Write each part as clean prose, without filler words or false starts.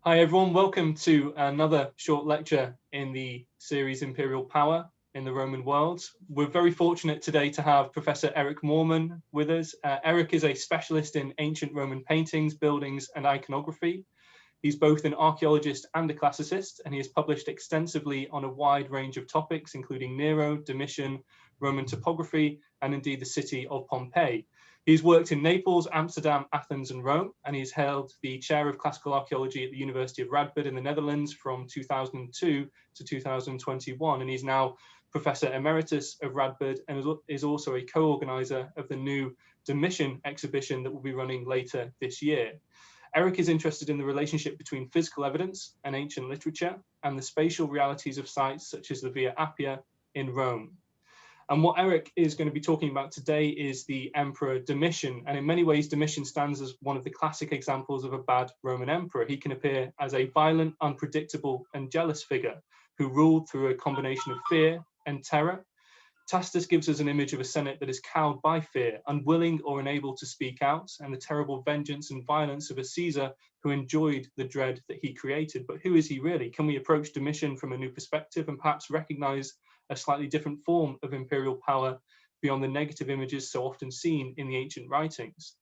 Hi everyone, welcome to another short lecture in the series Imperial Power in the Roman World. We're very fortunate today to have Professor Eric Moormann with us. Eric is a specialist in ancient Roman paintings, buildings and iconography. He's both an archaeologist and a classicist, and he has published extensively on a wide range of topics, including Nero, Domitian, Roman topography, and indeed the city of Pompeii. He's worked in Naples, Amsterdam, Athens, and Rome, and he's held the chair of classical archaeology at the University of Radboud in the Netherlands from 2002 to 2021. And he's now Professor Emeritus of Radboud and is also a co-organizer of the new Domitian exhibition that will be running later this year. Eric is interested in the relationship between physical evidence and ancient literature and the spatial realities of sites such as the Via Appia in Rome. And what Eric is going to be talking about today is the Emperor Domitian. And in many ways, Domitian stands as one of the classic examples of a bad Roman emperor. He can appear as a violent, unpredictable, and jealous figure who ruled through a combination of fear and terror. Tacitus gives us an image of a Senate that is cowed by fear, unwilling or unable to speak out, and the terrible vengeance and violence of a Caesar who enjoyed the dread that he created. But who is he really? Can we approach Domitian from a new perspective and perhaps recognize a slightly different form of imperial power beyond the negative images so often seen in the ancient writings?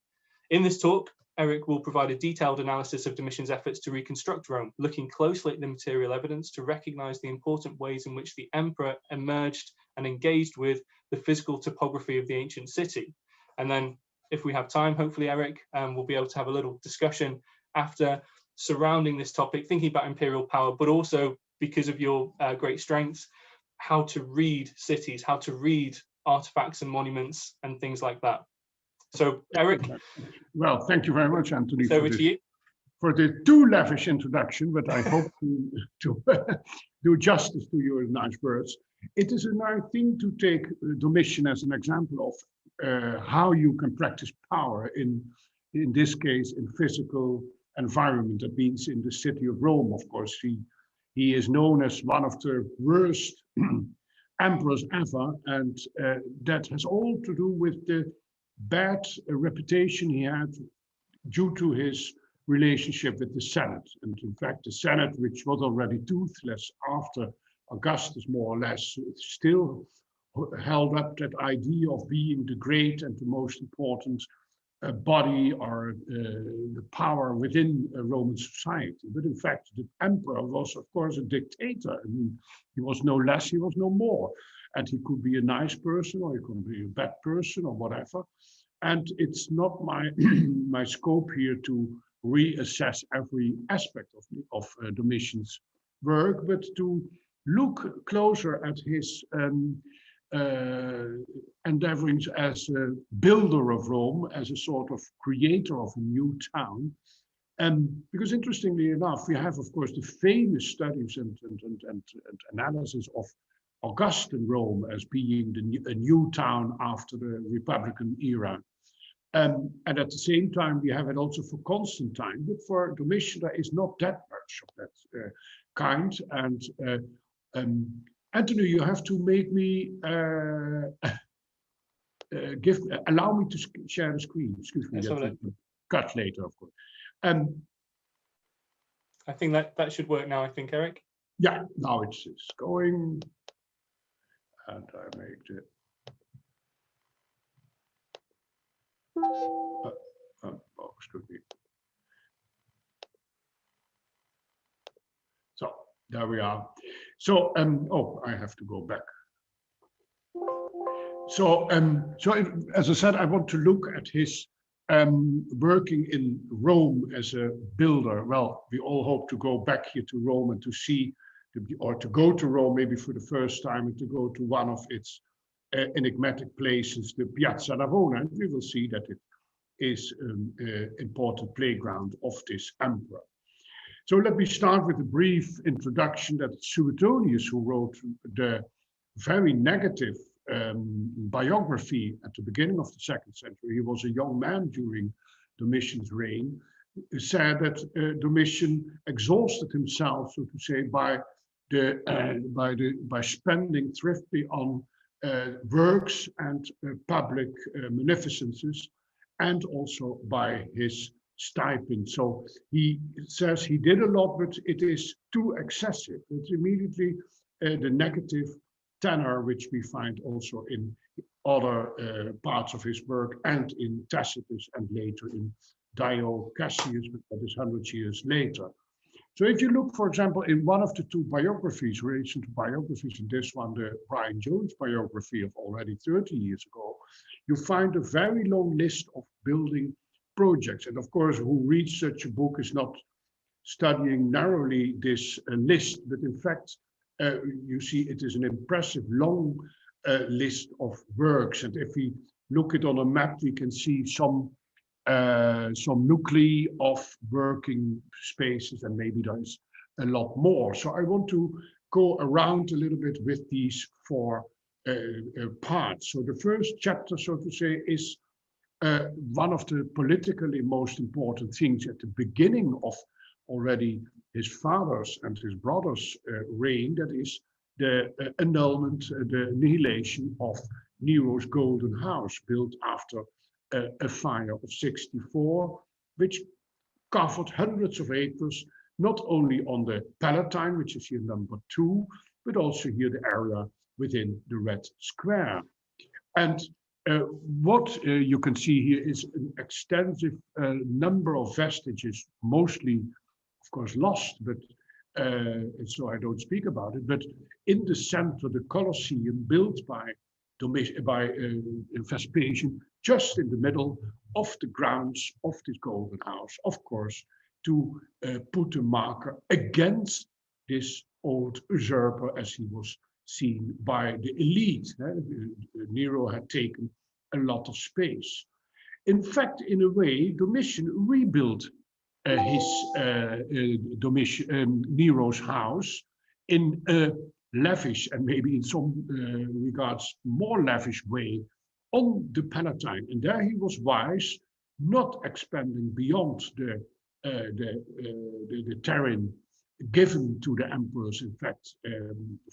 In this talk, Eric will provide a detailed analysis of Domitian's efforts to reconstruct Rome, looking closely at the material evidence to recognize the important ways in which the emperor emerged and engaged with the physical topography of the ancient city. And then, if we have time, hopefully, Eric, we'll be able to have a little discussion after surrounding this topic, thinking about imperial power, but also, because of your great strengths, how to read cities, how to read artifacts and monuments and things like that. So, Eric. Well, thank you very much, Anthony, for the too lavish introduction, but I hope to do justice to your nice words. It is a nice thing to take Domitian as an example of how you can practice power in this case, in physical environment. That means in the city of Rome, of course. He is known as one of the worst emperors ever, and that has all to do with the bad reputation he had due to his relationship with the Senate. And in fact, the Senate, which was already toothless after Augustus, more or less, still held up that idea of being the great and the most important body or the power within a Roman society. But in fact, the emperor was, of course, a dictator. I mean, he was no less, he was no more. And he could be a nice person, or he could be a bad person, or whatever. And it's not my my scope here to reassess every aspect of Domitian's work, but to look closer at his endeavorings as a builder of Rome, as a sort of creator of a new town. And because interestingly enough, we have, of course, the famous studies and analysis of Augustan Rome as being a new town after the Republican era. And at the same time, we have it also for Constantine, but for Domitian, there is not that much of that kind. And Anthony, you have to make me allow me to share the screen. Excuse me, that cut later, of course. I think that should work now, I think, Eric. Yeah, now it's going. And I make the excuse me. So there we are. So oh, I have to go back. So as I said, I want to look at his working in Rome as a builder. Well, we all hope to go back here to Rome and to see, or to go to Rome maybe for the first time, and to go to one of its enigmatic places, the Piazza Navona, and we will see that it is an important playground of this emperor. So let me start with a brief introduction that Suetonius, who wrote the very negative biography at the beginning of the 2nd century, he was a young man during Domitian's reign, said that Domitian exhausted himself, so to say, by spending thriftily on works and public munificences, and also by his stipend. So he says he did a lot, but it is too excessive. It's immediately the negative tenor, which we find also in other parts of his work and in Tacitus and later in Dio Cassius, but that is 100 years later. So if you look, for example, in one of the two biographies, recent biographies, in this one, the Brian Jones biography of already 30 years ago, you find a very long list of building projects. And of course, who reads such a book is not studying narrowly this list, but in fact, you see it is an impressive long list of works. And if we look it on a map, we can see some nuclei of working spaces, and maybe there's a lot more. So I want to go around a little bit with these four parts. So the first chapter, so to say, is one of the politically most important things at the beginning of already his father's and his brother's reign, that is the annulment, the annihilation of Nero's Golden House, built after a fire of 64, which covered hundreds of acres, not only on the Palatine, which is here number 2, but also here the area within the Red Square. And what you can see here is an extensive number of vestiges, mostly, of course, lost, but so I don't speak about it. But in the center, the Colosseum, built by Vespasian, just in the middle of the grounds of this Golden House, of course, to put a marker against this old usurper as he was seen by the elite. Nero had taken a lot of space. In fact, in a way, Domitian rebuilt Nero's house in a lavish, and maybe in some regards more lavish way, on the Palatine. And there he was wise, not expanding beyond the terrain given to the emperors, in fact,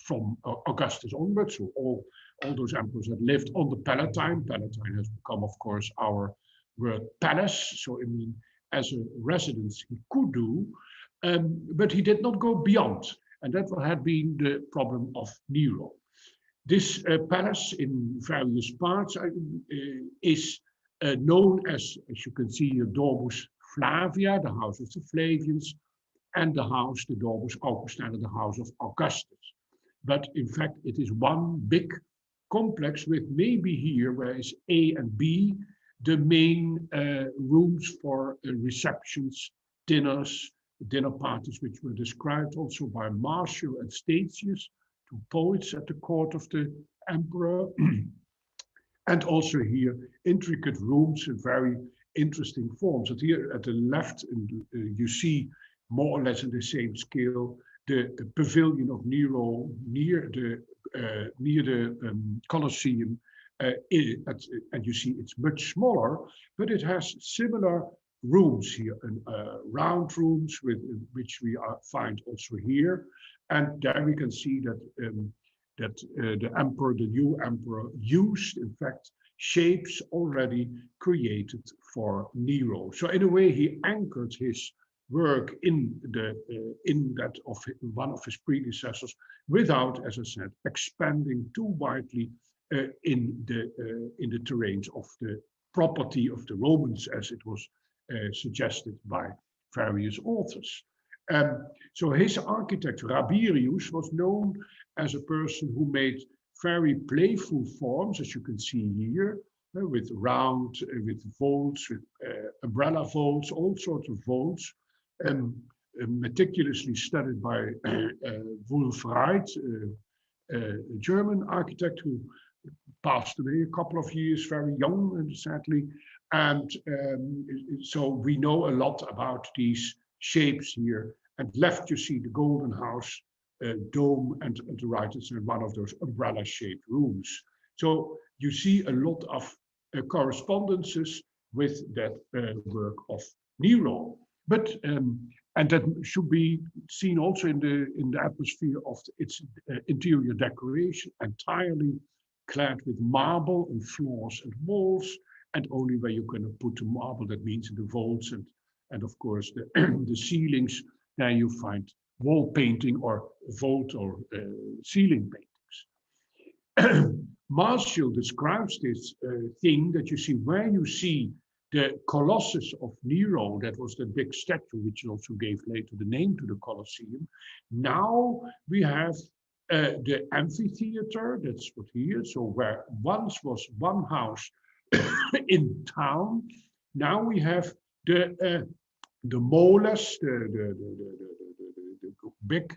from Augustus onwards. So all those emperors that lived on the Palatine. Palatine has become, of course, our word palace. So I mean, as a residence he could do, but he did not go beyond. And that had been the problem of Nero. This palace in various parts is known as you can see, Domus Flavia, the house of the Flavians, and the house, the Domus Augustana, the house of Augustus. But in fact, it is one big complex with maybe here, whereas A and B, the main rooms for receptions, dinners, dinner parties, which were described also by Martius and Tacitus, two poets at the court of the emperor. And also here, intricate rooms in very interesting forms. And here at the left, you see more or less in the same scale, the pavilion of Nero near the Colosseum. And you see it's much smaller, but it has similar rooms here, and round rooms which we find also here. And there we can see that the emperor, the new emperor, used in fact shapes already created for Nero. So in a way, he anchored his work in that of one of his predecessors, without, as I said, expanding too widely in the terrains of the property of the Romans, as it was suggested by various authors. So his architect Rabirius was known as a person who made very playful forms, as you can see here, with round, with vaults, with umbrella vaults, all sorts of vaults, meticulously studied by Wulf-Wright, a German architect who passed away a couple of years, very young, sadly. And so we know a lot about these shapes here. And left you see the Golden House dome, and to the right it's one of those umbrella-shaped rooms. So you see a lot of correspondences with that work of Nero. But and that should be seen also in the atmosphere of its interior decoration, entirely clad with marble on floors and walls, and only where you can put the marble, that means in the vaults and And of course, the, the ceilings, there you find wall painting or vault or ceiling paintings. Martial describes this thing that you see where you see the Colossus of Nero, that was the big statue which also gave later the name to the Colosseum. Now we have the amphitheater, that's what here, so where once was one house in town, now we have the moles, the big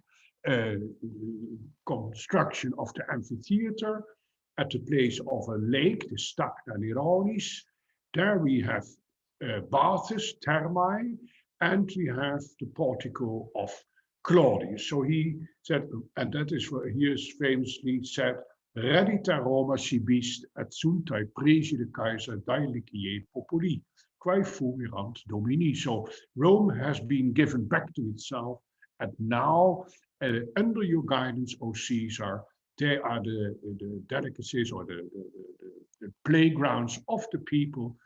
construction of the amphitheater at the place of a lake, the Stacta Neronis. There we have baths, thermae, and we have the portico of Claudius. So he said, and that is what he is famously said, Reddita Roma sibist et suntai preside Kaiser daelicie populi, quae fuerant domini. So Rome has been given back to itself, and now under your guidance, O Caesar, they are the delicacies or the playgrounds of the people,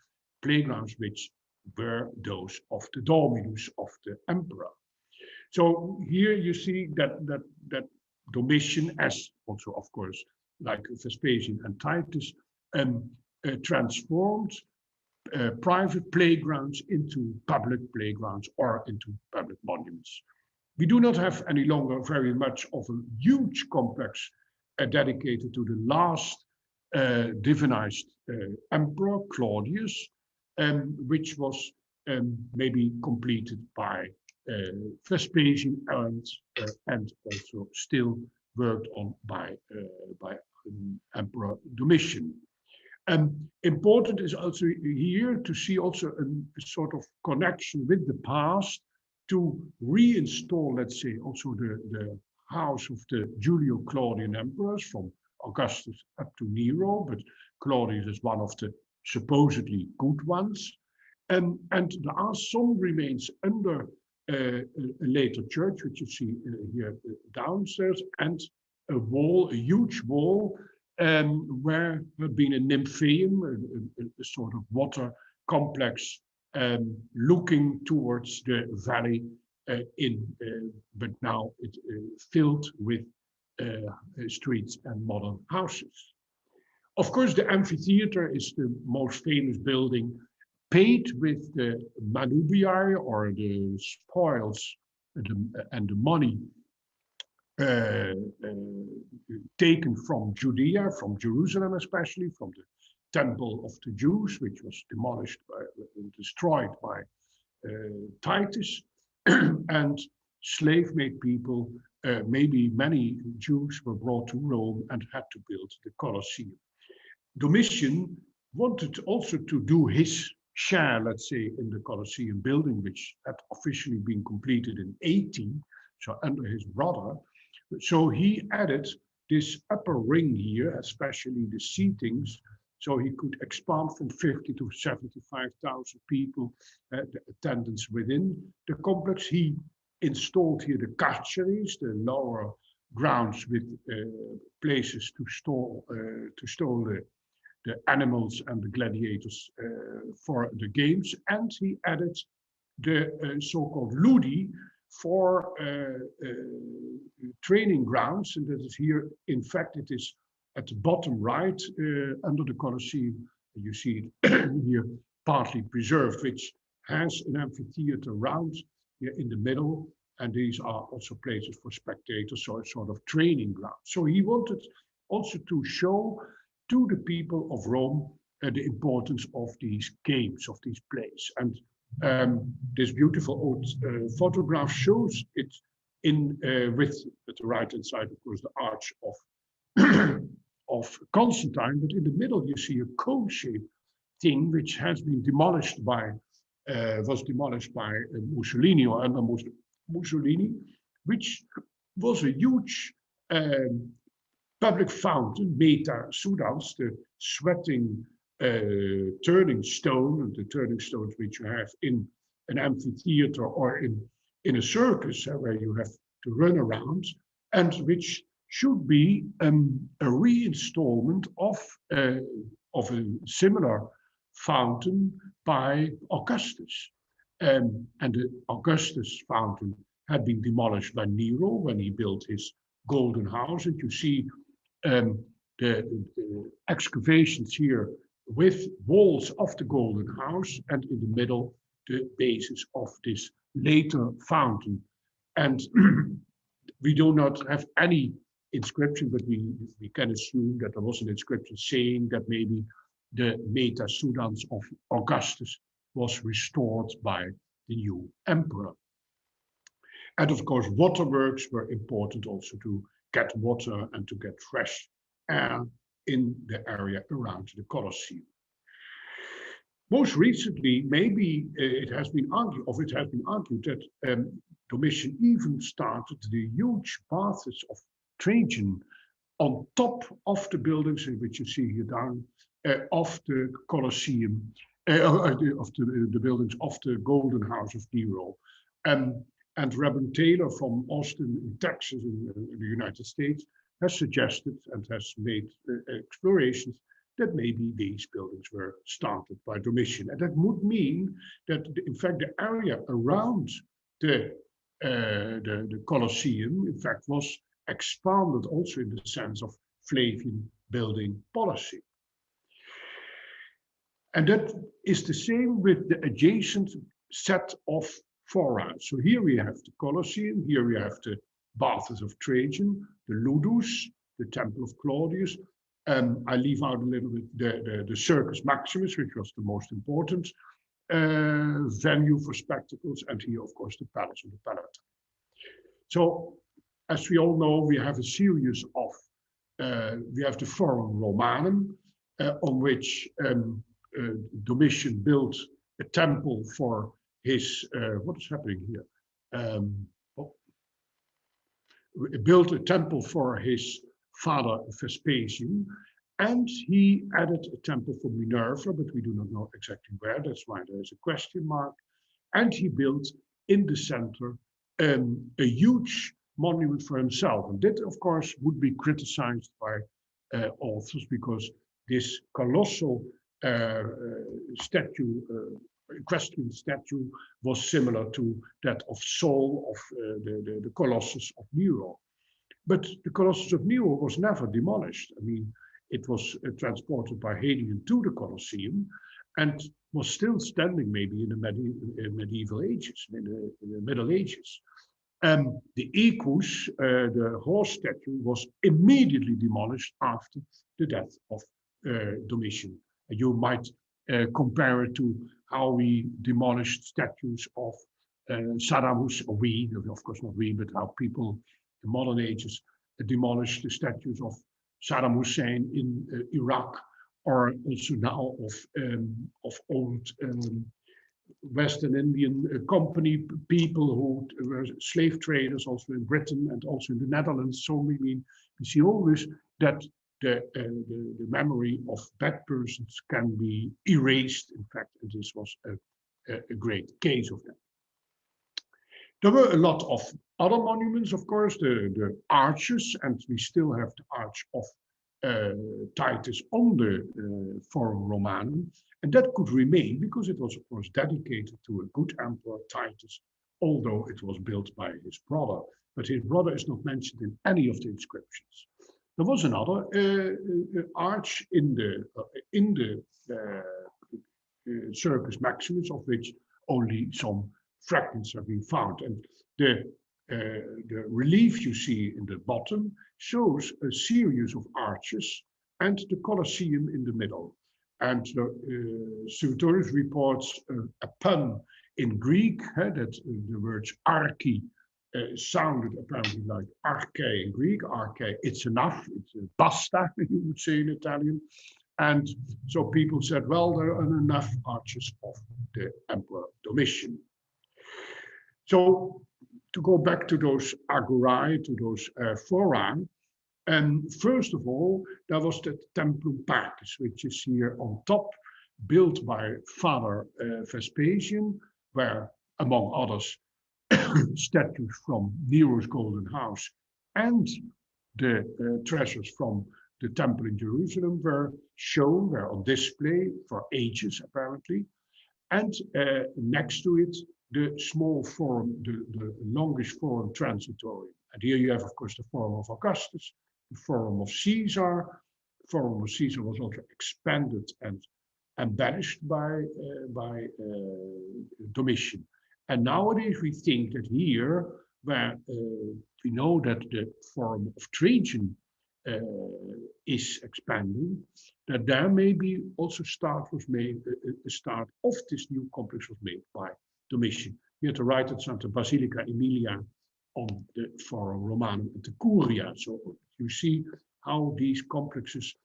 playgrounds which were those of the dominus, of the emperor. So here you see that Domitian, as also of course like Vespasian and Titus, transformed private playgrounds into public playgrounds or into public monuments. We do not have any longer very much of a huge complex dedicated to the last divinized emperor, Claudius, which was maybe completed by Vespasian and also still worked on by Emperor Domitian. Important is also here to see also a sort of connection with the past to reinstall, let's say, also the house of the Julio-Claudian emperors from Augustus up to Nero, but Claudius is one of the supposedly good ones. And there are some remains under a later church, which you see here downstairs, and a wall, a huge wall, where there had been a nymphaeum, a sort of water complex looking towards the valley but now it filled with streets and modern houses. Of course, the amphitheater is the most famous building, paid with the manubiae or the spoils and the money taken from Judea, from Jerusalem especially, from the temple of the Jews, which was demolished destroyed by Titus, and slave-made people, maybe many Jews were brought to Rome and had to build the Colosseum. Domitian wanted also to do his share, let's say, in the Colosseum building, which had officially been completed in 80, so under his brother. So he added this upper ring here, especially the seatings, so he could expand from 50 to 75,000 people, the attendance within the complex. He installed here the carceres, the lower grounds with places to store the animals and the gladiators for the games. And he added the so-called ludi for training grounds. And that is here, in fact, it is at the bottom right under the Colosseum. You see it here partly preserved, which has an amphitheater round here in the middle. And these are also places for spectators, so a sort of training ground. So he wanted also to show to the people of Rome the importance of these games, of these plays. And this beautiful old photograph shows it in with at the right-hand side, of course, the arch of Constantine, but in the middle you see a cone-shaped thing which has been demolished by Mussolini or under Mussolini, which was a huge public fountain, meta sudans, the sweating turning stone, and the turning stones which you have in an amphitheater or in a circus where you have to run around, and which should be a reinstallment of a similar fountain by Augustus. And the Augustus fountain had been demolished by Nero when he built his golden house. And you see the excavations here with walls of the golden house, and in the middle, the basis of this later fountain. And we do not have any inscription, but we can assume that there was an inscription saying that maybe the Meta Sudans of Augustus was restored by the new emperor. And of course, waterworks were important also to get water and to get fresh air in the area around the Colosseum. Most recently, maybe it has been argued that Domitian even started the huge baths of Trajan on top of the buildings, which you see here down, of the Colosseum, of the buildings of the Golden House of Nero. And Rabbi Taylor from Austin, in Texas, in the United States, has suggested and has made explorations that maybe these buildings were started by Domitian. And that would mean that, in fact, the area around the Colosseum, in fact, was expanded also in the sense of Flavian building policy. And that is the same with the adjacent set of fora. So here we have the Colosseum, here we have the Baths of Trajan, the Ludus, the Temple of Claudius. I leave out a little bit the Circus Maximus, which was the most important venue for spectacles, and here, of course, the Palace of the Palatine. So, as we all know, we have a series of, we have the Forum Romanum, on which Domitian built a temple for his, what is happening here? Built a temple for his father Vespasian, and he added a temple for Minerva, but we do not know exactly where, that's why there is a question mark. And he built in the center a huge monument for himself. And that, of course, would be criticized by authors, because this colossal statue, equestrian statue, was similar to that of Saul, of the Colossus of Nero. But the Colossus of Nero was never demolished. I mean, it was transported by Hadrian to the Colosseum and was still standing maybe in the medieval ages, in the Middle Ages. The Equus, the horse statue, was immediately demolished after the death of Domitian. You might compare it to how we demolished statues of Saddam Hussein, or we, of course not we, but how people in modern ages demolished the statues of Saddam Hussein in Iraq, or also now of old Western Indian company people who were slave traders also in Britain and also in the Netherlands. So we see always that the memory of bad persons can be erased, in fact, and this was a great case of that. There were a lot of other monuments, of course, the arches, and we still have the arch of Titus on the Forum Romanum, and that could remain because it was, of course, dedicated to a good emperor, Titus, although it was built by his brother. But his brother is not mentioned in any of the inscriptions. There was another arch in the Circus Maximus, of which only some fragments have been found. And the relief you see in the bottom shows a series of arches and the Colosseum in the middle. And Suetonius reports a pun in Greek, that the words archi sounded apparently like arche in Greek. Arche, it's enough, it's basta, you would say in Italian. And so people said, well, there are enough arches of the Emperor Domitian. So to go back to those agorae, to those fora, first of all, there was the Templum Pacis, which is here on top, built by Father Vespasian, where, among others, statues from Nero's Golden House and the treasures from the temple in Jerusalem were shown, were on display for ages, apparently. And next to it, the small forum, the longish forum transitorium. And here you have, of course, the forum of Augustus, the forum of Caesar. The forum of Caesar was also expanded and embellished by Domitian. And nowadays we think that here, where we know that the forum of Trajan is expanding, that there maybe also start of this new complex was made by Domitian. We had to write at Santa Basilica Emilia on the Forum Romanum and the Curia. So you see how these complexes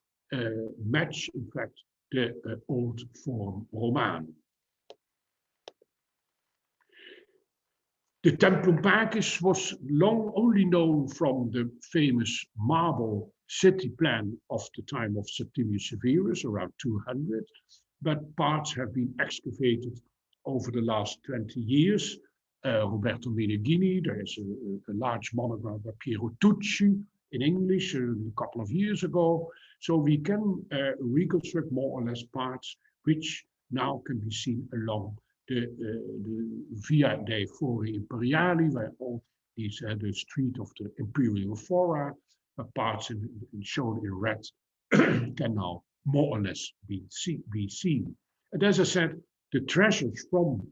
match, in fact, the old Forum Romanum. The Templum Pacis was long only known from the famous marble city plan of the time of Septimius Severus, around 200, but parts have been excavated over the last 20 years. Roberto Meneghini, there is a large monograph by Piero Tucci in English a couple of years ago. So we can reconstruct more or less parts which now can be seen along the Via dei Fori Imperiali, where all these the street of the imperial fora, parts shown in red can now more or less be seen. And as I said, the treasures from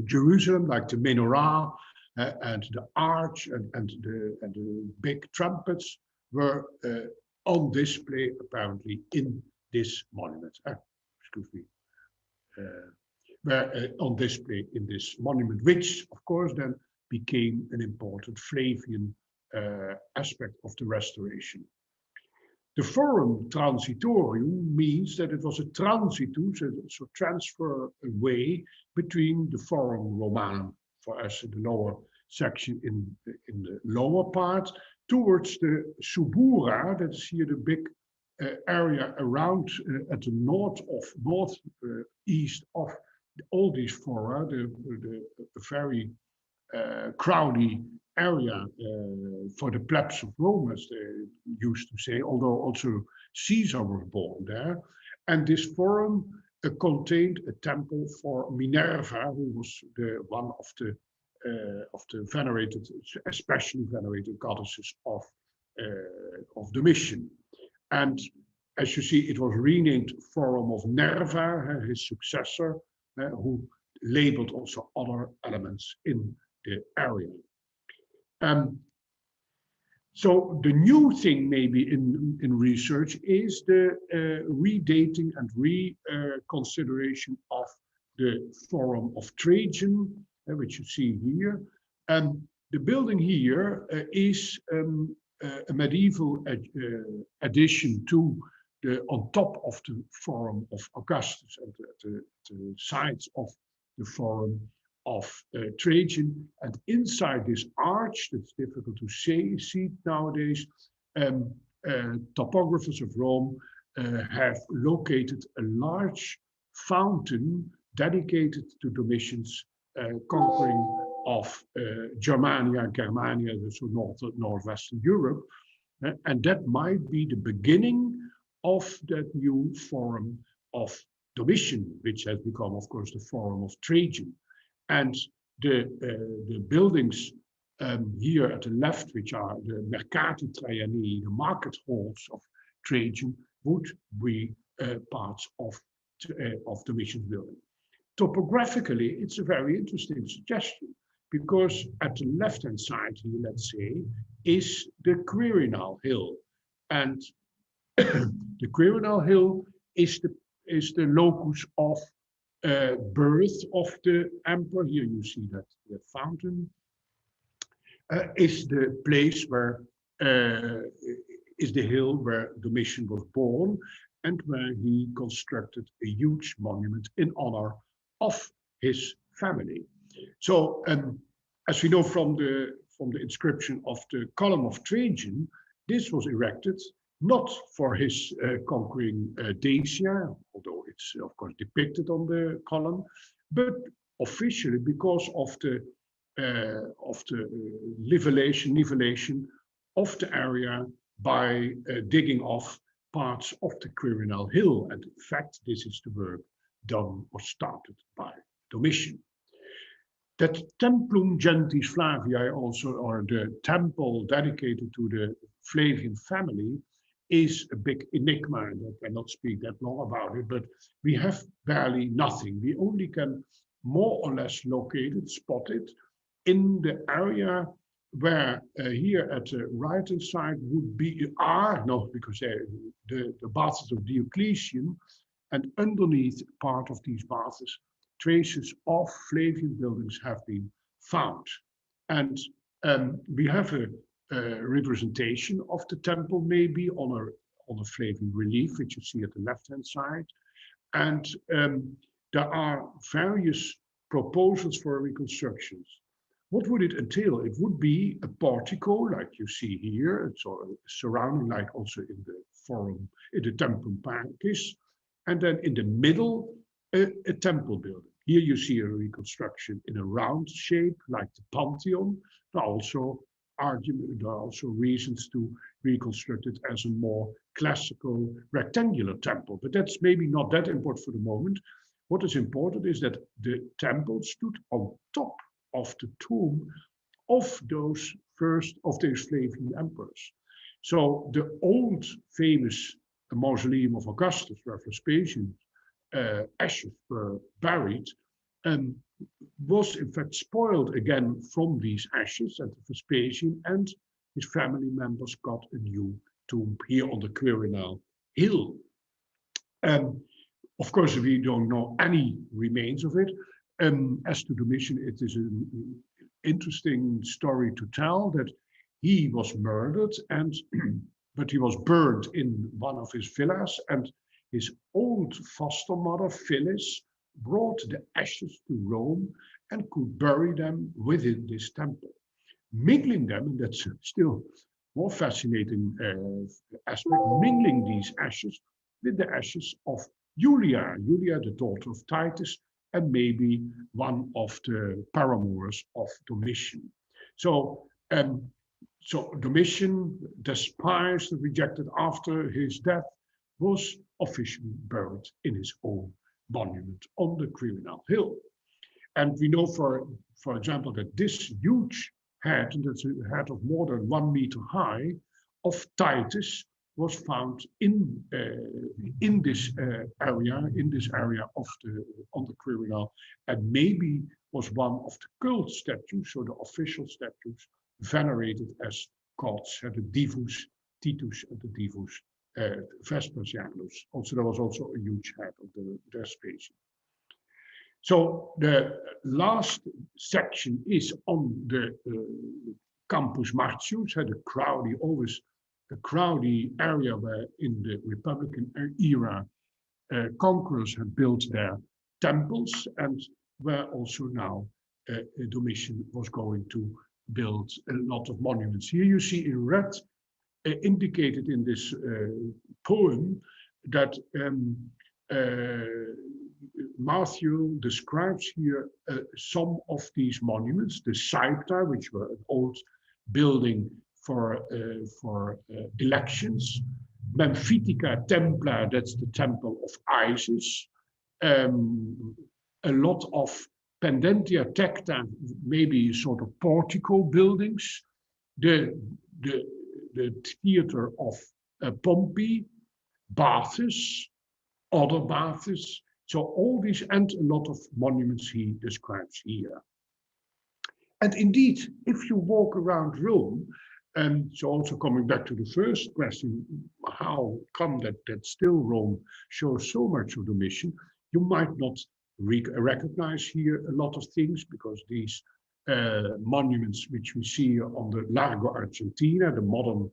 Jerusalem, like the menorah and the arch and the big trumpets, were on display apparently in this monument. Excuse me. Were on display in this monument, which of course then became an important Flavian aspect of the restoration. The forum transitorium means that it was a transitus, so transfer away between the forum Romanum, for us in the lower section in the lower part, towards the subura, that's here the big area around at the northeast of all these fora, the very crowdy area for the plebs of Rome, as they used to say, although also Caesar was born there. And this forum contained a temple for Minerva, who was one of the venerated, especially venerated goddesses of Domitian. And as you see, it was renamed Forum of Nerva, his successor, who labeled also other elements in the area. So the new thing maybe in research is the redating and reconsideration of the Forum of Trajan, which you see here. The building here is a medieval addition to on top of the Forum of Augustus and the sides of the Forum of Trajan. And inside this arch, that's difficult to see nowadays, topographers of Rome have located a large fountain dedicated to Domitian's conquering of Germania, so northwestern Europe. And that might be the beginning of that new Forum of Domitian, which has become, of course, the Forum of Trajan. And the buildings here at the left, which are the Mercati Traiani, the market halls of Trajan, would be parts of Domitian's building. Topographically, it's a very interesting suggestion, because at the left-hand side here, let's say, is the Quirinal Hill. And the Quirinal Hill is the locus of birth of the emperor. Here you see that fountain. Is the place where is the hill where Domitian was born, and where he constructed a huge monument in honor of his family. So, as we know from the inscription of the column of Trajan, this was erected not for his conquering Dacia, although it's of course depicted on the column, but officially because of the nivellation of the area by digging off parts of the Quirinal Hill. And in fact, this is the work done or started by Domitian. That Templum Gentis Flavii also, or the temple dedicated to the Flavian family, is a big enigma, and I cannot speak that long about it, but we have barely nothing. We only can more or less locate it, spot it, in the area where here at the right-hand side would be, because the baths of Diocletian, and underneath part of these baths, traces of Flavian buildings have been found. And we have a representation of the temple, maybe on a Flavian relief, which you see at the left-hand side. And there are various proposals for reconstructions. What would it entail? It would be a portico, like you see here, it's surrounding, like also in the forum, in the Templum Pacis, and then in the middle, a temple building. Here you see a reconstruction in a round shape, like the Pantheon. There are also reasons to reconstruct it as a more classical rectangular temple, but that's maybe not that important for the moment. What is important is that the temple stood on top of the tomb of those Flavian emperors. So the old famous mausoleum of Augustus, where Vespasian's ashes were buried, was in fact spoiled again from these ashes, and Vespasian and his family members got a new tomb here on the Quirinal hill. Of course, we don't know any remains of it. As to Domitian, it is an interesting story to tell that he was murdered, but he was burned in one of his villas, and his old foster mother, Phyllis, brought the ashes to Rome and could bury them within this temple, mingling them, and that's still more fascinating aspect, mingling these ashes with the ashes of Julia, the daughter of Titus, and maybe one of the paramours of Domitian. So Domitian, despised and rejected after his death, was officially buried in his own monument on the Quirinal hill. And we know, for example, that this huge head, and that's a head of more than 1 meter high, of Titus, was found in this area of on the Quirinal, and maybe was one of the cult statues, so the official statues venerated as gods, the Divus Titus and the Divus Vespasianus. Also, there was also a huge head of the Vespasian. So the last section is on the Campus Martius, a crowdy area where in the Republican era conquerors had built their temples, and where also now Domitian was going to build a lot of monuments. Here you see in red, indicated in this poem, that Matthew describes here some of these monuments, the Saipta, which were an old building for elections, Memphitica Templa, that's the temple of Isis, a lot of Pendentia Tecta, maybe sort of portico buildings, the theater of Pompey, baths, other baths. So all these, and a lot of monuments he describes here. And indeed, if you walk around Rome, and so also coming back to the first question, how come that still Rome shows so much of Domitian? You might not recognize here a lot of things, because these monuments which we see on the Largo Argentina, the modern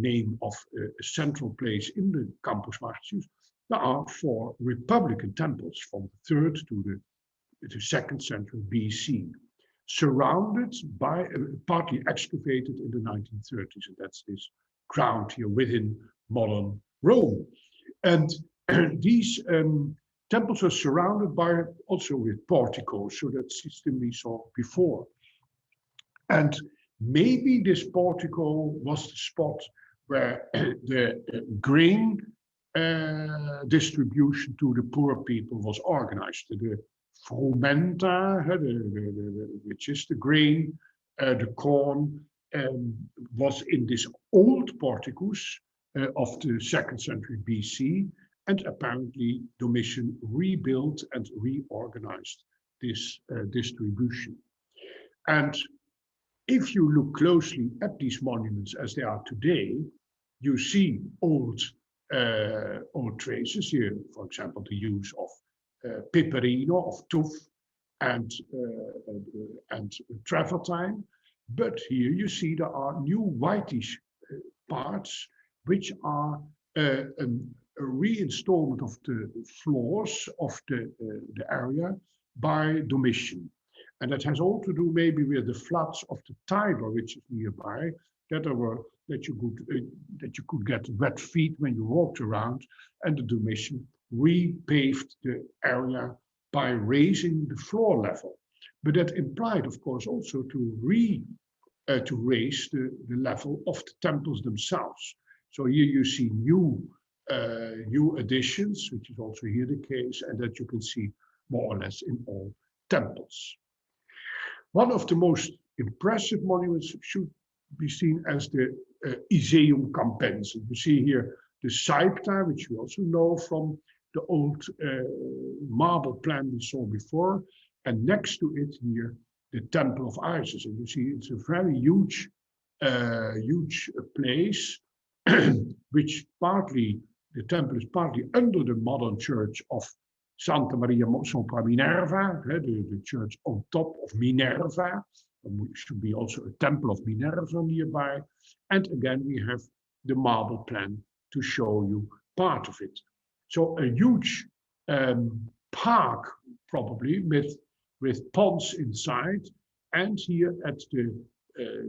name of a central place in the Campus Martius, there are 4 Republican temples from the 3rd to the 2nd century BC, surrounded by, partly excavated in the 1930s, and that's this ground here within modern Rome. And these temples are surrounded by also with porticos, so that system we saw before. And maybe this portico was the spot where the grain distribution to the poor people was organized. The frumenta, which is the grain, the corn, was in this old porticus of the 2nd century BC, and apparently Domitian rebuilt and reorganized this distribution. And if you look closely at these monuments as they are today, you see old traces here, for example, the use of peperino, of tuff, and travertine. But here you see there are new whitish parts, which are a reinstallment of the floors of the area by Domitian. And that has all to do maybe with the floods of the Tiber, which is nearby, that you could get wet feet when you walked around, and the Domitian repaved the area by raising the floor level. But that implied, of course, also to raise the level of the temples themselves. So here you see new additions, which is also here the case, and that you can see more or less in all temples. One of the most impressive monuments should be seen as the Iseum Campense. You see here the Saipta, which we also know from the old marble plan we saw before, and next to it here, the Temple of Isis. And you see it's a very huge place, which the temple is partly under the modern church of Santa Maria sopra Minerva, the church on top of Minerva. There should be also a temple of Minerva nearby. And again, we have the marble plan to show you part of it. So a huge park, probably, with ponds inside. And here at the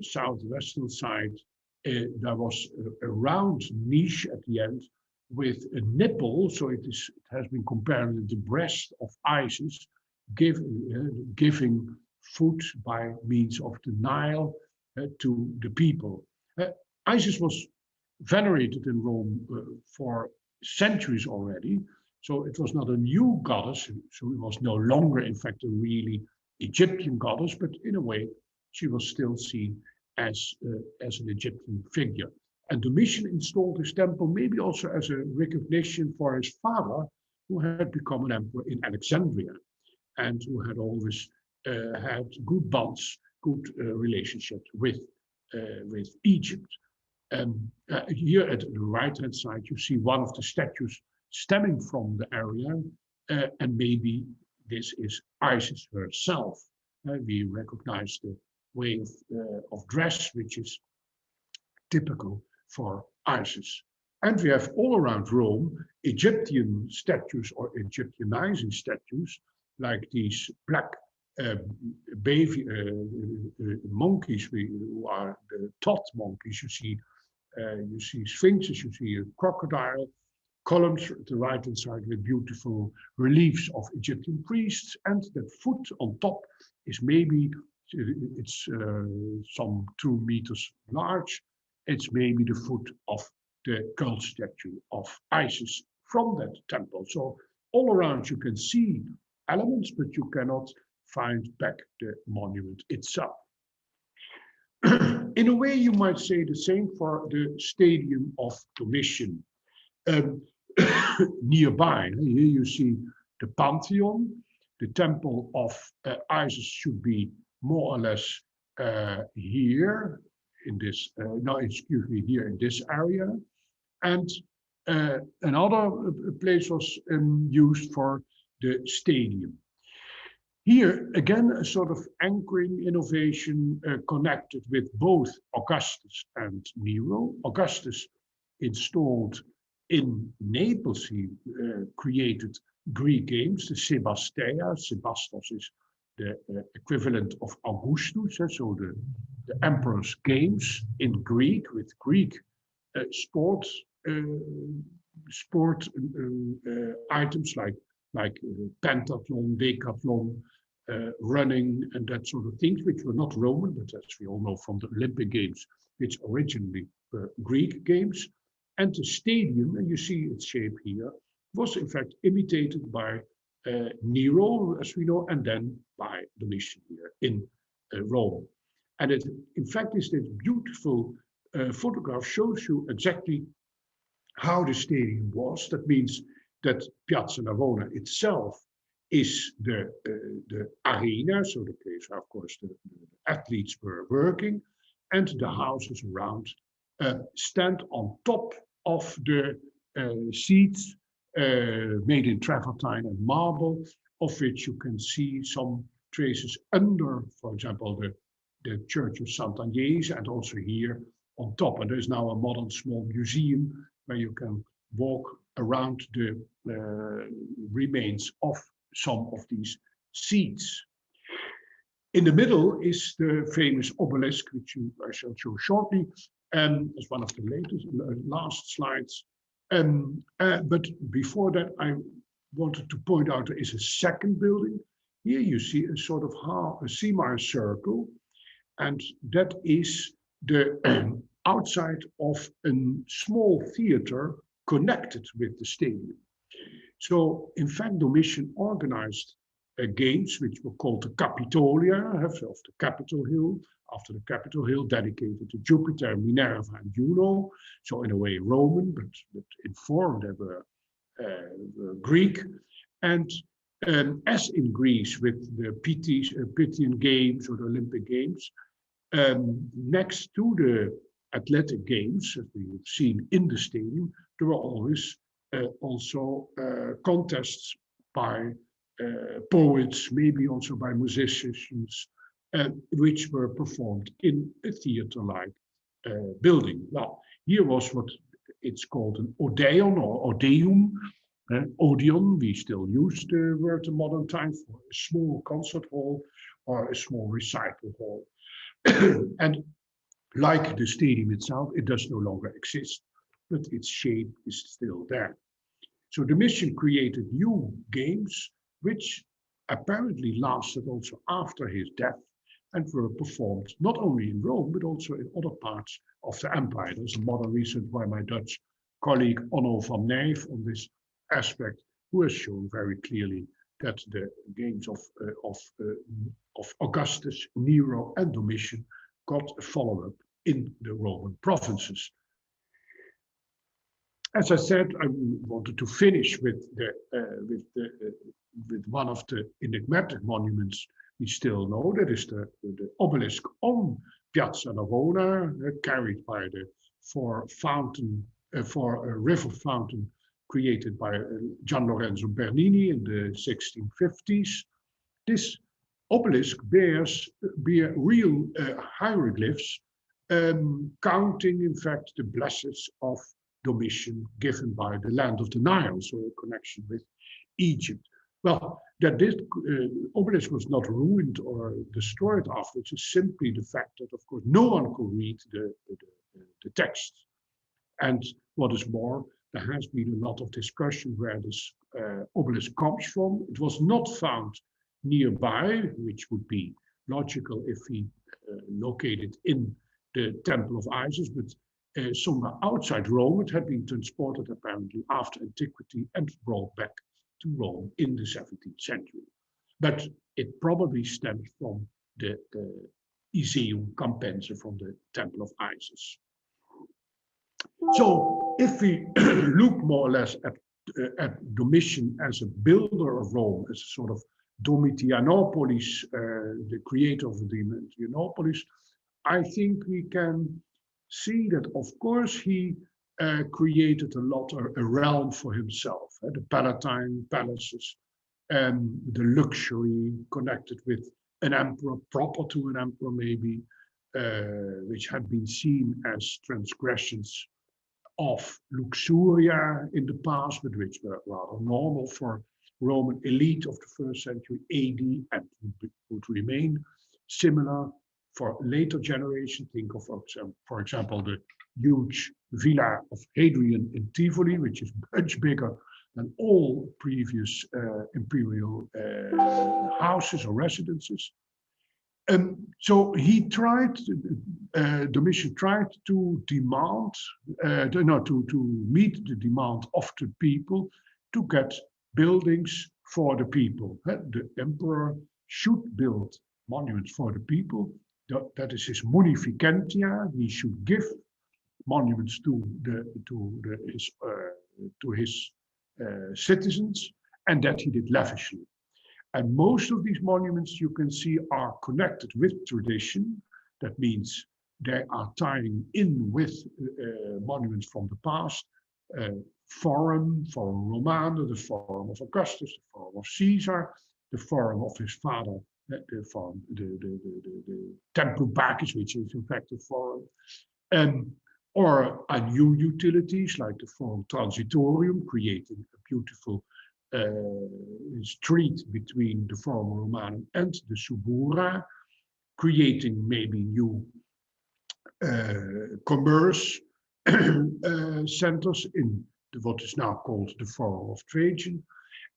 southwestern side, there was a round niche at the end with a nipple, so it has been compared with the breast of Isis, giving food by means of the Nile to the people. Isis was venerated in Rome for centuries already, so it was not a new goddess, so it was no longer, in fact, a really Egyptian goddess, but in a way, she was still seen as an Egyptian figure. And Domitian installed his temple maybe also as a recognition for his father, who had become an emperor in Alexandria, and who had always had good bonds, good relationships with Egypt. Here at the right-hand side, you see one of the statues stemming from the area, and maybe this is Isis herself. We recognize the way of dress, which is typical for Isis. And we have all around Rome Egyptian statues or Egyptianizing statues, like these black baby monkeys who are the Tot monkeys. You see sphinxes, you see a crocodile, columns at the right-hand side with beautiful reliefs of Egyptian priests, and that foot on top is maybe, it's some 2 meters large. It's maybe the foot of the cult statue of Isis from that temple. So all around you can see elements, but you cannot find back the monument itself. In a way, you might say the same for the stadium of Domitian. Nearby, here you see the Pantheon. The temple of Isis should be more or less here in this, here in this area. And another place was used for the stadium. Here, again, a sort of anchoring innovation connected with both Augustus and Nero. Augustus installed in Naples, he created Greek games, the Sebastea. Sebastos is the equivalent of Augustus, so the emperor's games in Greek, with Greek sport items like pentathlon, decathlon, running, and that sort of things, which were not Roman, but as we all know from the Olympic Games, which originally were Greek games. And the stadium, and you see its shape here, was in fact imitated by Nero, as we know, and then by Domitian here in Rome. And it, in fact, is this beautiful photograph shows you exactly how the stadium was. That means that Piazza Navona itself is the arena, so the place where, of course, the athletes were working, and the houses around stand on top of the seats made in travertine and marble, of which you can see some traces under, for example, the Church of Sant'Agnese, and also here on top. And there's now a modern small museum where you can walk around the remains of some of these seats. In the middle is the famous obelisk, which I shall show shortly, as one of the last slides. But before that, I wanted to point out there is a second building. Here you see a sort of a semicircle, and that is the outside of a small theater connected with the stadium. So, in fact, Domitian organized games which were called the Capitolia of the Capitol Hill, after the Capitol Hill dedicated to Jupiter, Minerva, and Juno. So, in a way, Roman, but in form they were Greek. And as in Greece with the Pythian Games or the Olympic Games, next to the athletic games that we've seen in the stadium, there were always also contests by poets, maybe also by musicians, which were performed in a theater-like building. Well, here was what it's called an odeon or odeum. Odeon, we still use the word in modern times for a small concert hall or a small recital hall. And like the stadium itself, it does no longer exist, but its shape is still there. So Domitian created new games, which apparently lasted also after his death and were performed not only in Rome, but also in other parts of the empire. There's a modern research by my Dutch colleague Onno van Nijf on this aspect, who has shown very clearly that the games of Augustus, Nero, and Domitian got a follow-up in the Roman provinces. As I said, I wanted to finish with one of the enigmatic monuments we still know. That is the obelisk on Piazza Navona, carried by the four river fountain created by Gian Lorenzo Bernini in the 1650s. This obelisk bears real hieroglyphs, counting, in fact, the blessings of Domitian given by the land of the Nile, so a connection with Egypt. Well, that this obelisk was not ruined or destroyed afterwards is simply the fact that, of course, no one could read the text. And what is more, there has been a lot of discussion where this obelisk comes from. It was not found nearby, which would be logical if we locate it in the Temple of Isis, but somewhere outside Rome. It had been transported apparently after antiquity and brought back to Rome in the 17th century. But it probably stemmed from the Iseum Campense, from the Temple of Isis. So if we look more or less at Domitian as a builder of Rome, as a sort of Domitianopolis, the creator of the Domitianopolis, I think we can see that, of course, he created a realm for himself, the Palatine palaces, and the luxury connected with an emperor, proper to an emperor maybe, which had been seen as transgressions of luxuria in the past, but which were rather normal for Roman elite of the first century AD and would remain similar for later generations. Think of, for example, the huge villa of Hadrian in Tivoli, which is much bigger than all previous imperial houses or residences. So he tried, Domitian tried to demand, to meet the demand of the people to get buildings for the people. The emperor should build monuments for the people. That is his munificentia. He should give monuments to his citizens, and that he did lavishly. And most of these monuments you can see are connected with tradition. That means they are tying in with monuments from the past, Forum Romana, the Forum of Augustus, the Forum of Caesar, the Forum of his father, the Templum Pacis, which is in fact the Forum, or new utilities like the Forum Transitorium, creating a beautiful street between the Forum Romanum and the Subura, creating maybe new commerce centers in what is now called the Forum of Trajan,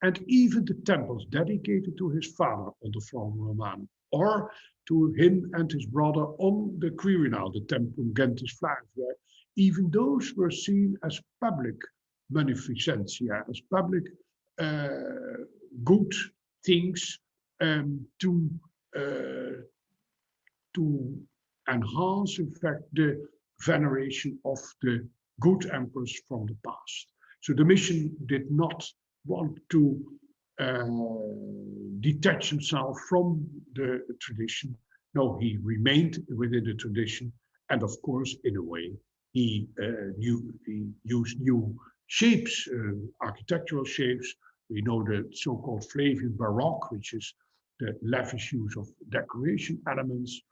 and even the temples dedicated to his father on the Forum Romanum, or to him and his brother on the Quirinal, the Templum Gentis Flavia. Even those were seen as public munificentia, as public good things to enhance, in fact, the veneration of the good emperors from the past. So Domitian did not want to detach himself from the tradition. No, he remained within the tradition, and of course, in a way, he used new shapes, architectural shapes. We know the so-called Flavian Baroque, which is the lavish use of decoration elements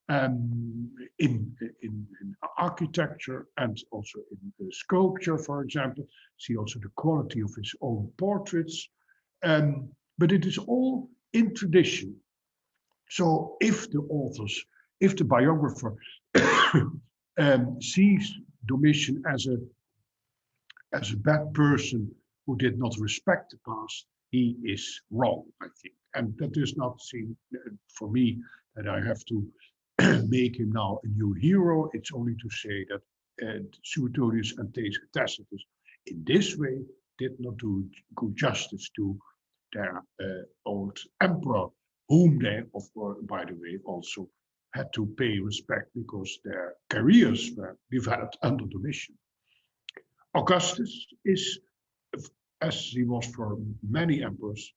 in architecture and also in sculpture, for example. See also the quality of his own portraits. But it is all in tradition. So if the biographer sees Domitian as a bad person who did not respect the past, he is wrong, I think. And that does not seem for me that I have to make him now a new hero. It's only to say that Suetonius and Tacitus in this way did not do good justice to their old emperor, whom they, of course, by the way, also had to pay respect because their careers were developed under Domitian. Augustus is, as he was for many emperors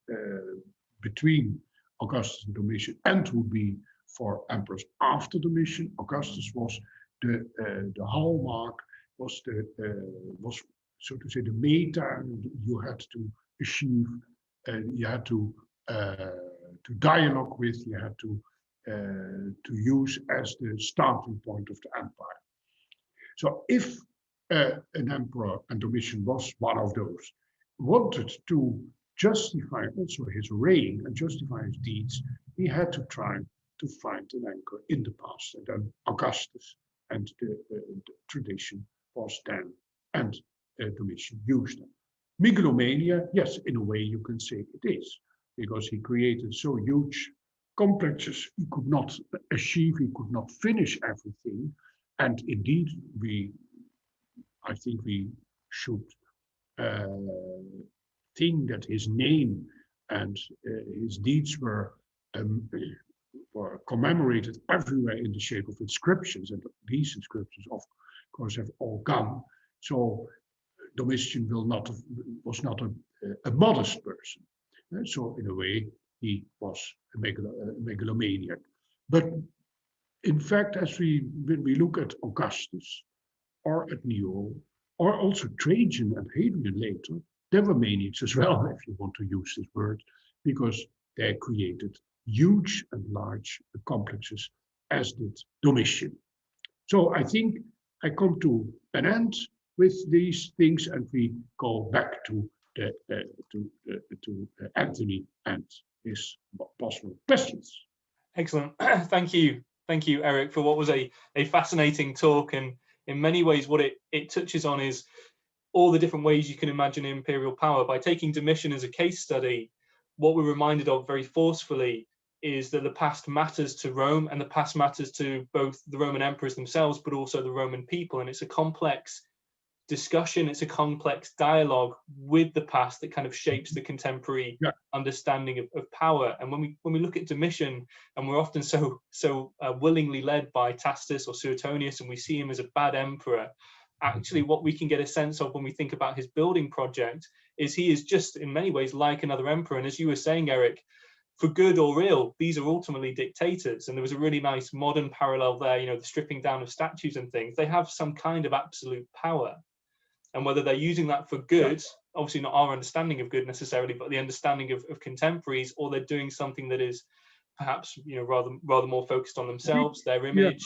between Augustus and Domitian, and would be for emperors after Domitian, Augustus was the hallmark, was so to say the meta you had to achieve, you had to dialogue with, you had to use as the starting point of the empire. So if an emperor, and Domitian was one of those, wanted to justify also his reign and justify his deeds, he had to try to find an anchor in the past. And then Augustus and the tradition was then, and Domitian used them. Megalomania, yes, in a way you can say it is, because he created so huge complexes he could not achieve, he could not finish everything. And indeed, I think we should think that his name and his deeds were commemorated everywhere in the shape of inscriptions, and these inscriptions, of course, have all gone. So Domitian was not a modest person. So in a way, he was a megalomaniac. But in fact, when we look at Augustus or at Nero, or also Trajan and Hadrian later, they were maniacs as well, if you want to use this word, because they created huge and large complexes, as did Domitian. So I think I come to an end with these things, and we go back to Anthony and his possible questions. Excellent. Thank you, Eric, for what was a fascinating talk. And in many ways, what it touches on is all the different ways you can imagine imperial power. By taking Domitian as a case study, what we're reminded of very forcefully is that the past matters to Rome, and the past matters to both the Roman emperors themselves, but also the Roman people. And it's a complex discussion, it's a complex dialogue with the past that kind of shapes the contemporary understanding of power. And when we look at Domitian, and we're often so willingly led by Tacitus or Suetonius, and we see him as a bad emperor, actually what we can get a sense of when we think about his building project is he is just in many ways like another emperor. And as you were saying, Eric, for good or ill, these are ultimately dictators. And there was a really nice modern parallel there, you know, the stripping down of statues and things. They have some kind of absolute power. And whether they're using that for good, obviously not our understanding of good necessarily, but the understanding of contemporaries, or they're doing something that is perhaps, you know, rather more focused on themselves, their image.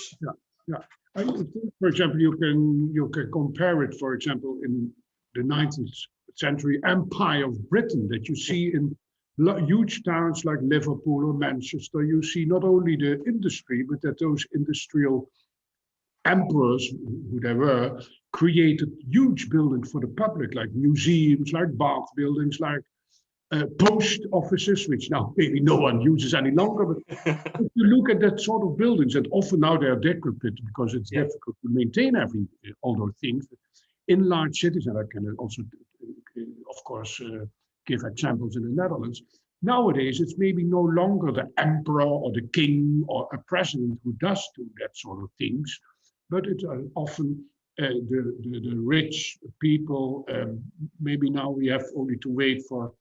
I think, for example, you can compare it, for example, in the 19th century empire of Britain that you see in huge towns like Liverpool or Manchester. You see not only the industry, but that those industrial emperors, who they were, created huge buildings for the public, like museums, like bath buildings, like post offices, which now maybe no one uses any longer. But if you look at that sort of buildings, and often now they are decrepit because it's difficult to maintain all those things. In large cities, and I can also, of course, give examples in the Netherlands. Nowadays, it's maybe no longer the emperor or the king or a president who does do that sort of things, but it's often the rich people. Maybe now we have only to wait for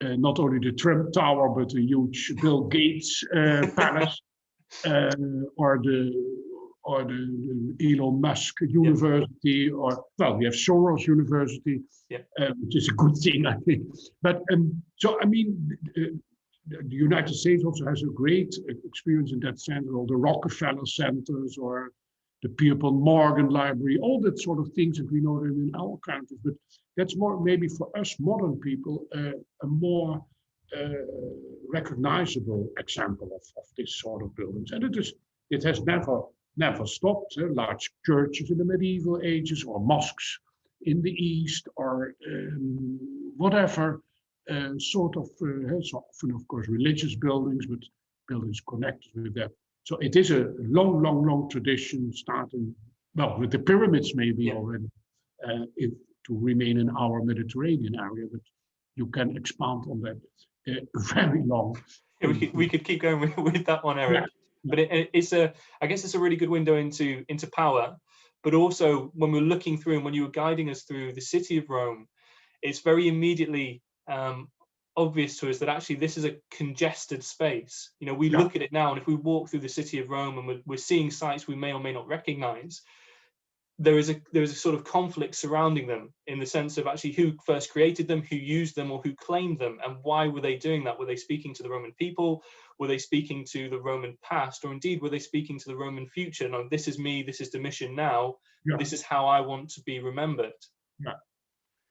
not only the Trump Tower, but the huge Bill Gates palace, or the Elon Musk University, or well, we have Soros University, which is a good thing, I think. But so I mean, the United States also has a great experience in that sense. All the Rockefeller centers, or the Pierpont Morgan Library, all that sort of things that we know them in our countries. But that's more maybe for us modern people a more recognizable example of this sort of buildings. And it has never stopped. Large churches in the medieval ages, or mosques in the East, or whatever sort of, so often of course religious buildings, but buildings connected with that. So it is a long tradition, starting, well, with the pyramids maybe already, to remain in our Mediterranean area, but you can expand on that very long. We could keep going with that one, Eric. But it's I guess it's a really good window into power. But also, when we're looking through, and when you were guiding us through the city of Rome, it's very immediately obvious to us that actually this is a congested space. You know, we look at it now, and if we walk through the city of Rome and we're seeing sites we may or may not recognize, there is a sort of conflict surrounding them, in the sense of actually who first created them, who used them, or who claimed them, and why were they doing that? Were they speaking to the Roman people? Were they speaking to the Roman past? Or indeed, were they speaking to the Roman future? No, this is me, this is Domitian now, this is how I want to be remembered.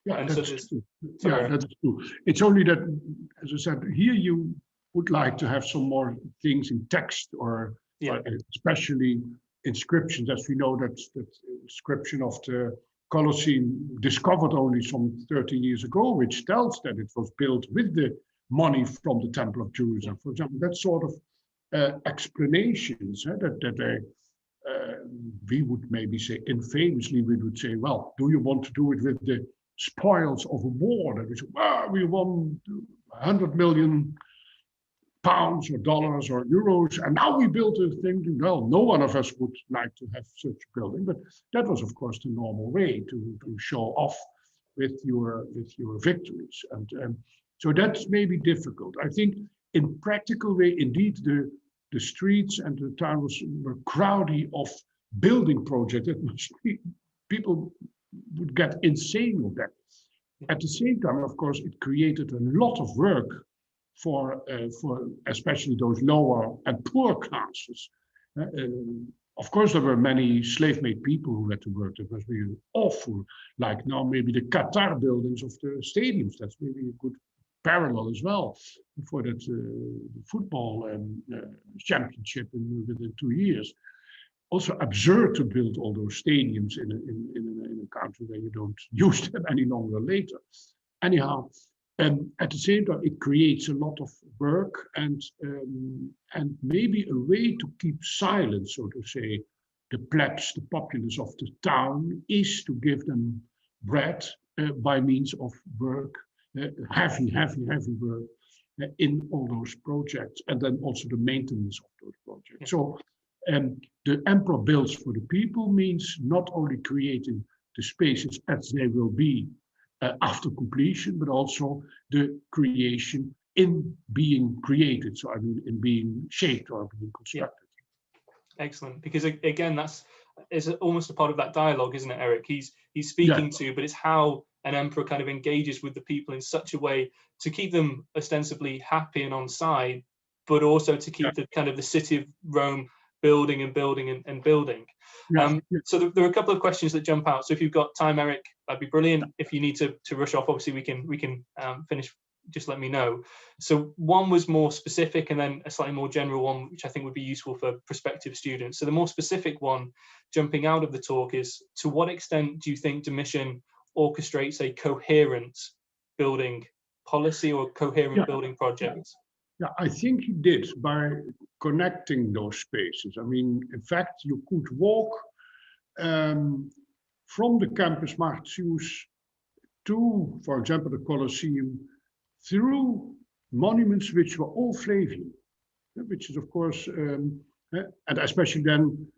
That's true. That's true. It's only that, as I said, here you would like to have some more things in text, or especially inscriptions, as we know that inscription of the Colosseum, discovered only some 30 years ago, which tells that it was built with the money from the Temple of Jerusalem, for example. That sort of explanations that we would maybe say, infamously, we would say, well, do you want to do it with the spoils of a war? That we say, well, we won 100 million pounds or dollars or euros, and now we built a thing. Well, no one of us would like to have such a building, but that was, of course, the normal way to show off with your victories, and so that's maybe difficult. I think in practical way, indeed, the streets and the towns were crowded of building projects. It must be, people would get insane with that. At the same time, of course, it created a lot of work for especially those lower and poor classes. Of course, there were many slave-made people who had to work. That must be awful. Like now, maybe the Qatar buildings of the stadiums. That's maybe a good parallel as well for that football championship within 2 years. Also absurd to build all those stadiums in a country where you don't use them any longer later. Anyhow, At the same time, it creates a lot of work and maybe a way to keep silent, so to say, the plebs, the populace of the town, is to give them bread by means of work, heavy work in all those projects, and then also the maintenance of those projects. Yeah. So the emperor builds for the people means not only creating the spaces as they will be after completion, but also the creation in being created. So I mean, in being shaped or being constructed. Yeah. Excellent, because again, is almost a part of that dialogue, isn't it, Eric? He's speaking to, but it's how an emperor kind of engages with the people in such a way to keep them ostensibly happy and on side, but also to keep the kind of the city of Rome building and building and building. So there are a couple of questions that jump out. So if you've got time, Eric, that'd be brilliant. If you need to rush off, obviously we can finish. Just let me know. So one was more specific, and then a slightly more general one, which I think would be useful for prospective students. So the more specific one jumping out of the talk is, to what extent do you think Domitian orchestrates a coherent building policy or coherent building project? Yeah, I think he did by connecting those spaces. I mean, in fact, you could walk from the Campus Martius to, for example, the Colosseum, through monuments which were all Flavian, which is, of course, and especially then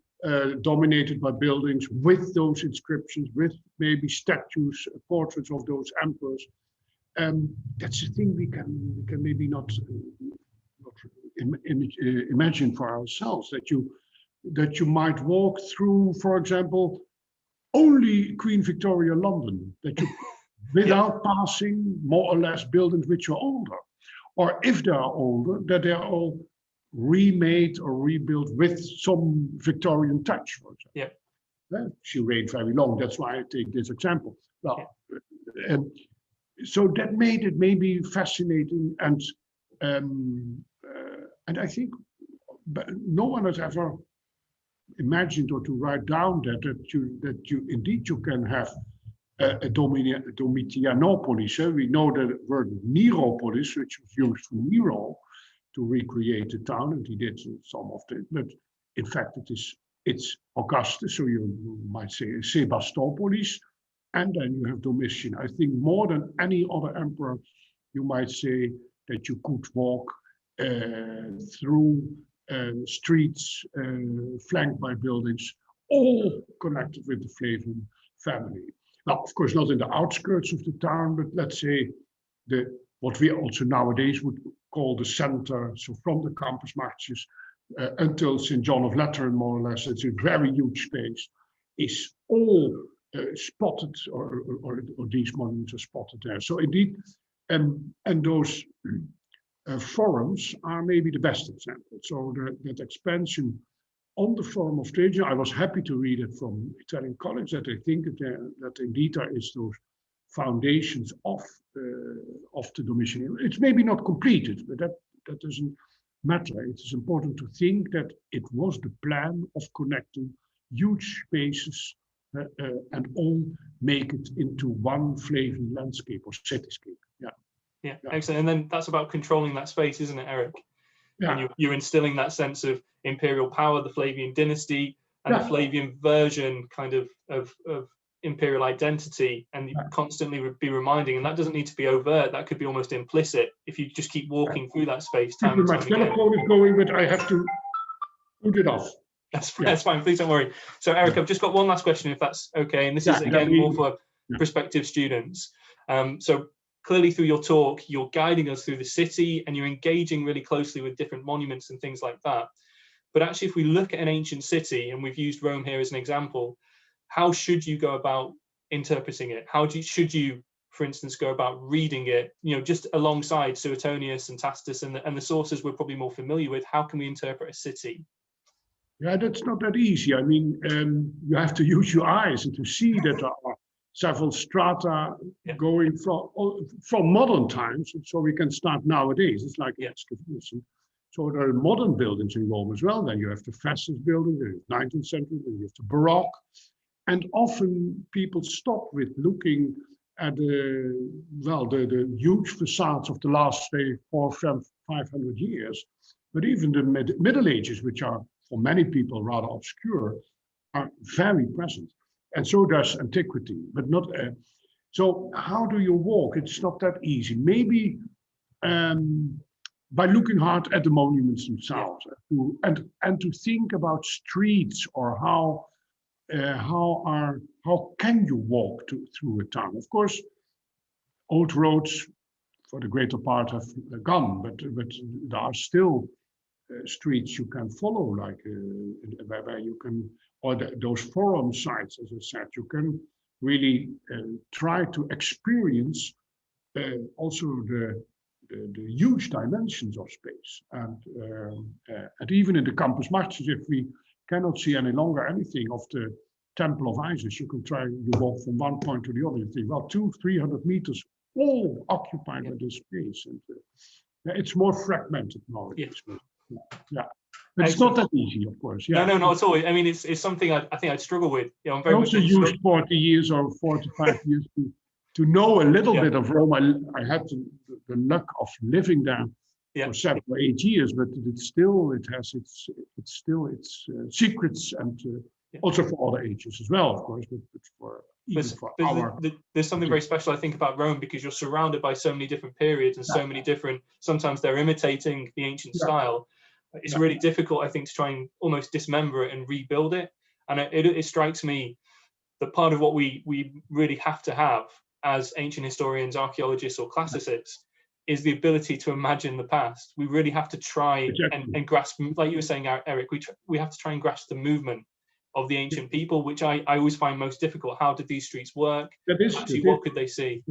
dominated by buildings with those inscriptions, with maybe statues, portraits of those emperors. That's the thing we can maybe not imagine for ourselves, that you might walk through, for example, only Queen Victoria London, that you without passing more or less buildings which are older, or if they are older, that they are all remade or rebuilt with some Victorian touch, for example. Yeah. She reigned very long, that's why I take this example. Well, so that made it maybe fascinating, and I think no one has ever imagined or to write down that you indeed you can have a Domitianopolis. We know the word Neropolis, which was used for Nero to recreate the town, and he did some of it. But in fact, it's Augustus, so you might say Sebastopolis, and then you have Domitian. I think more than any other emperor, you might say that you could walk through streets flanked by buildings, all connected with the Flavian family. Now, of course, not in the outskirts of the town, but let's say what we also nowadays would call the center. So from the Campus Martius until St. John of Lateran, more or less, it's a very huge space, is all spotted, or these monuments are spotted there. So indeed, and those forums are maybe the best example. So that expansion on the Forum of Trajan, I was happy to read it from Italian colleagues that I think that indeed there is those foundations of the Domitian. It's maybe not completed, but that doesn't matter. It is important to think that it was the plan of connecting huge spaces and all make it into one Flavian landscape or cityscape. Yeah, excellent. And then that's about controlling that space, isn't it, Eric? Yeah. And you're instilling that sense of imperial power, the Flavian dynasty, and the Flavian version kind of imperial identity, and you constantly be reminding, and that doesn't need to be overt, that could be almost implicit if you just keep walking through that space time and time again. My telephone is going, but I have to put it off. That's fine, please don't worry. So Eric, I've just got one last question, if that's okay, and this is again more for prospective students. So clearly through your talk, you're guiding us through the city and you're engaging really closely with different monuments and things like that. But actually, if we look at an ancient city, and we've used Rome here as an example, how should you go about interpreting it? Should you, for instance, go about reading it, just alongside Suetonius and Tacitus and the sources we're probably more familiar with? How can we interpret a city? Yeah, that's not that easy. I mean, you have to use your eyes and to see that there are several strata going from modern times. So we can start nowadays. It's like an excavation. So there are modern buildings in Rome as well. Then you have the Festus building, the 19th century, then you have the Baroque. And often people stop with looking the huge facades of the last, say, 400-500 years, but even the Middle Ages, which are for many people rather obscure, are very present. And so does antiquity, but not. So how do you walk? It's not that easy. Maybe by looking hard at the monuments themselves, and to think about streets, or how can you walk through a town? Of course, old roads for the greater part have gone, but there are still streets you can follow, like where you can, or those forum sites, as I said, you can really try to experience also the huge dimensions of space, and even in the campus martius, if we cannot see any longer anything of the Temple of Isis, you can try to walk from one point to the other. You think, well, 200-300 meters, all occupied by this space, and it's more fragmented nowadays. Yeah, but it's not that easy, of course. Yeah. No, not at all. I mean, it's something I think I'd struggle with. You know, I'm I very also much used 40 years or 45 years to know a little bit of Rome. I had the luck of living there for 7 or 8 years, but it has its secrets, and also for other ages as well, of course. There's something very special, I think, about Rome, because you're surrounded by so many different periods and so many different. Sometimes they're imitating the ancient style. It's really difficult, I think, to try and almost dismember it and rebuild it. And it strikes me that part of what we really have to have as ancient historians, archaeologists, or classicists is the ability to imagine the past. We really have to try and grasp, like you were saying, Eric, we have to try and grasp the movement of the ancient people, which I always find most difficult. How did these streets work? What could they see?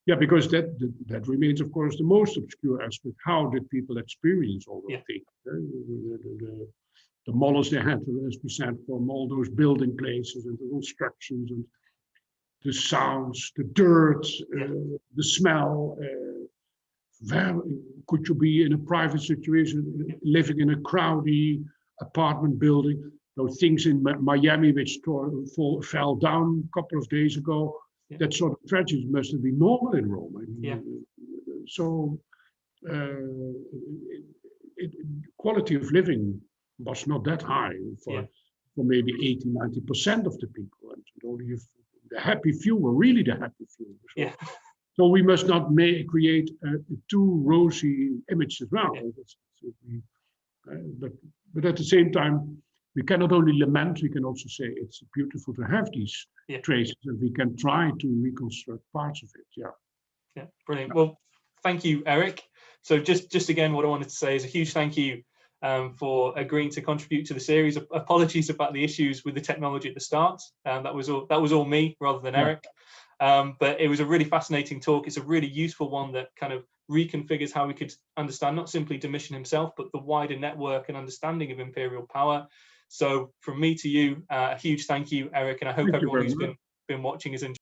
Yeah, because that remains, of course, the most obscure aspect. How did people experience all those things? The models they had, as we said, from all those building places and the constructions and the sounds, the dirt, the smell. Where could you be in a private situation, living in a crowded apartment building? Those things in Miami which fell down a couple of days ago. That sort of tragedy must have been normal in Rome. I mean, so quality of living was not that high for maybe 80-90% of the people, and only if the happy few were really the happy few. So we must not create a too rosy image as well. But at the same time, we cannot only lament, we can also say it's beautiful to have these traces, and we can try to reconstruct parts of it. Yeah, brilliant. Well, thank you, Eric. So just again, what I wanted to say is a huge thank you for agreeing to contribute to the series. Apologies about the issues with the technology at the start. That was all me rather than Eric. But it was a really fascinating talk. It's a really useful one that kind of reconfigures how we could understand not simply Domitian himself, but the wider network and understanding of imperial power. So from me to you, a huge thank you, Eric, and I hope everyone who's been watching has enjoyed